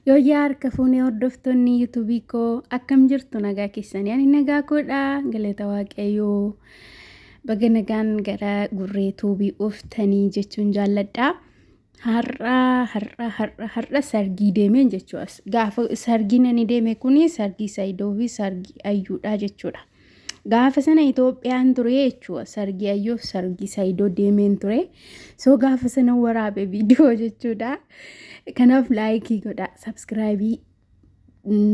Yoo harka fuunee hordoftoonni yuutuubii koo akkam jirtu nagaa keessanii ani nagaa koodha galata waaqayyoo baga nagaan gara gurree tuubii uftanii jechuun jaalladha. Har'a sargii deemeen jechuudha. Gaafa sargiin ani deeme kuni sargii Saayidoo fi sargii Ayyuudha jechuudha. Gaafa sana Itoophiyaan ture jechuudha. Sargii Ayyoof sargii Saayidoo deemeen ture. So gaafa sana waraabe viidiyoo jechuudha. Kanaaf laayikii godha, subscribe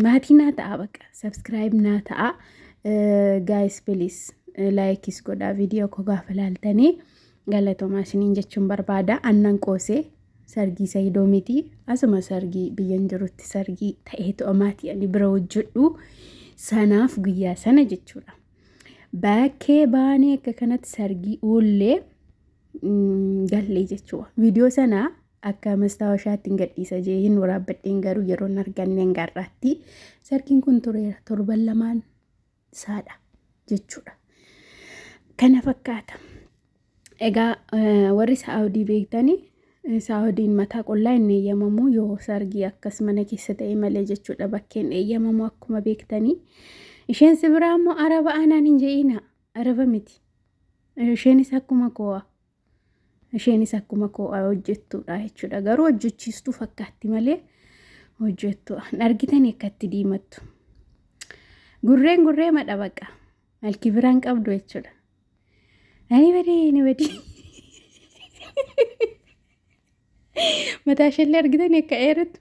maatii naa ta'a bakka subscribe naa ta'a. Guys please laayikis godha viidiyoo koo gaafa laaltanii galatoomaa isiniin jechuun barbaada. Annan qoosee sargii Saayidoo miti asuma sargii biyyan jirutti sargii ta'eetu maatii ani bira hojjedhu sanaaf guyyaa sana jechuudha. Bakkee baanee akka kanatti sargii uullee gallee jechuudha. Viidiyoo sana akka mastaawashaatti gadhiisa jeeyin waraabbadheen garuu yeroo arganneen garraatti sargiin kun tureera torban lamaan saadha jechuudha. Kana fakkaata. Egaa warri Saawudii beektanii Saawudiin mataa qollaa hin eeyyamamu yoo sargii akkas mana keessa ta'e malee jechuudha. Bakkeen eeyyamamu akkuma beektanii. Isheen sibiraa immoo araba aanaan hin je'ina. Araba miti. Isheenis akkuma koo'a. Isheenis akkuma koo'a hojjettuudha jechuudha. Garuu hojjechiistuu fakkaatti malee hojjettu. Argitan akkatti diimattu. Gurree madha baqa. Malki biraan qabdu jechuudha. Ani badii. Mataa ishee argitan akka eerattu.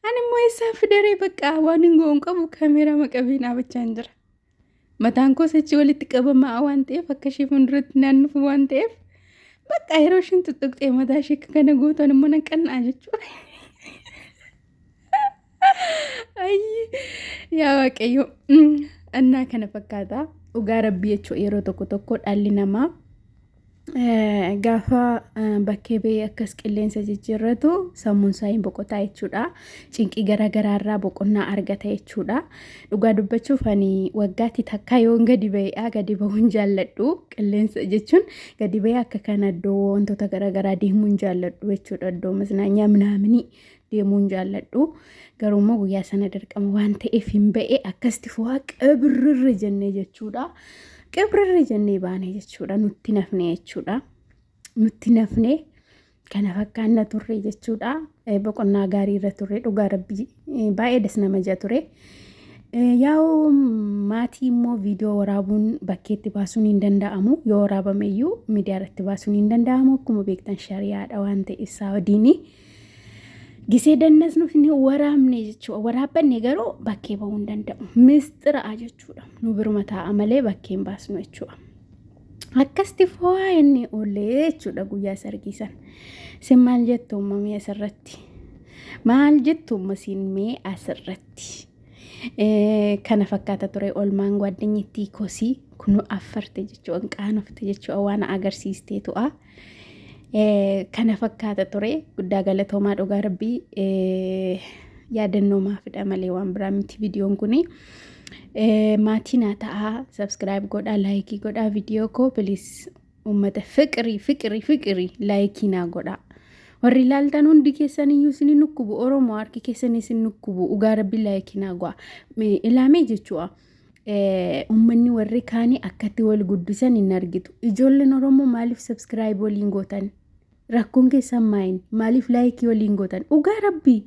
Ani immoo eessaa fidaree baqa waan hin goon qabu kaameeraa maqabee dhaabachaa jira. Mataan koos achi walitti qabamaa waan ta'eef akka ishee fuulduratti naannufu waan ta'eef bakka yeroo ishiin tuttuqxee mataa ishee kana gootan immoo naqannaa jechuudha. Yaa waaqayyo annaa kana fakkaata. Dhugaa rabbii jechuudha yeroo tokko dhalli namaa gaafa bakkee ba'ee akkas qilleensa jijjiirratu sammuun isaa hin boqotaa jechuudha. Cinqii garaagaraarraa boqonnaa argata jechuudha. Dhugaa dubbachuuf ani waggaatti takka yoon gadi ba'ee gadi ba'uun jaalladhu. Qilleensa jechuun gadi ba'ee akka kana iddoo wantoota garaagaraa deemuun jaalladhu jechuudha. Iddoo masnaanyaa minaamini deemuun jaalladhu. Garuu immoo guyyaa sana dirqama waan ta'eef hin ba'ee akkasti fo'aa qibirrirri jennee jechuudha. Qibirrirri jennee baanee jechuudha. Nutti nafne jechuudha. Nutti nafne kana fakkaanna turre jechuudha. Boqonnaa gaarii irra turre dhugaa rabbii baay'ee das nama jaa ture. Yaa'u maatii immoo viidiyoo waraabuun bakkeetti baasuun hin danda'amu. Yoo waraabame iyyuu miidiyaa irratti baasuun hin danda'amu. Akkuma beektan shari'aadha waan ta'eef Saawudiin gisee dannas nuuf ni waraabne jechuudha. Waraabbanne garuu bakkee ba'uu hin danda'u. Mistira'a jechuudha. Nu biruma taa'a malee bakkee hin baasnu jechuudha. Akkasti fo'aa inni oolee jechuudha guyyaa sargii sana. Isin maal jettu uumamee asirratti? Maal jettu uumasiin mee asirratti? Kana fakkaata ture olmaan gwaddanyittii kosii kunu affarte jechuudha. Qaanofte jechuudha waan agarsiistee tu'a. Kana fakkaata ture guddaa galatoomaa dhugaa rabbii yaadannoo maafidha malee waan biraa miti viidiyoon kuni. Maatii naa ta'a subscribe godhaa laayikii godhaa viidiyoo koo please uummata fiqirii laayikii naa godhaa. Warri ilaaltan hundi keessaniyyuu isin nukkubu Oromoo harki keessanii isin nukkubu dhugaa rabbii laayikii naa godhaa. Ilaamee jechuudha. Uummanni warri kaanii akkatti wal guddisan hin argitu. Ijoolleen Oromoo maaliif subscribe waliin gootan? Rakkoon keessan maayin maaliif laayikii waliin gootan? Dhugaa rabbii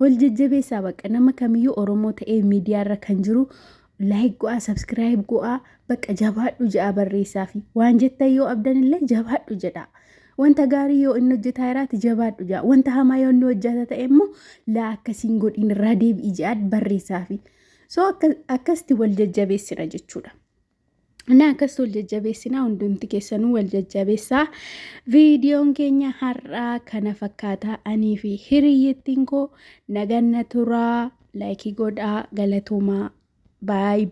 wal jajjabeessaa baqa nama kamiyyuu Oromoo ta'ee miidiyaa irra kan jiru laayik go'aa subscribe go'aa baqa jabaadhu jedha barreessaa fi waan jettan yoo abdan illee jabaadhu jedha. Wanta gaarii yoo inni hojjetaa jiraate jabaadhu jedha. Wanta hamaa yoo inni hojjeta ta'e immoo laa akkasiin godhiin irraa deebi'i jedha barreessaa fi. So akkasti wal jajjabeessina jechuudha. Naa akkasti wal jajjabeessina hundumti keessanuu wal jajjabeessaa. Viidiyoon keenya har'aa kana fakkaata anii fi hiriyyettiin koo naganna turaa laayikii godhaa galatoomaa baay.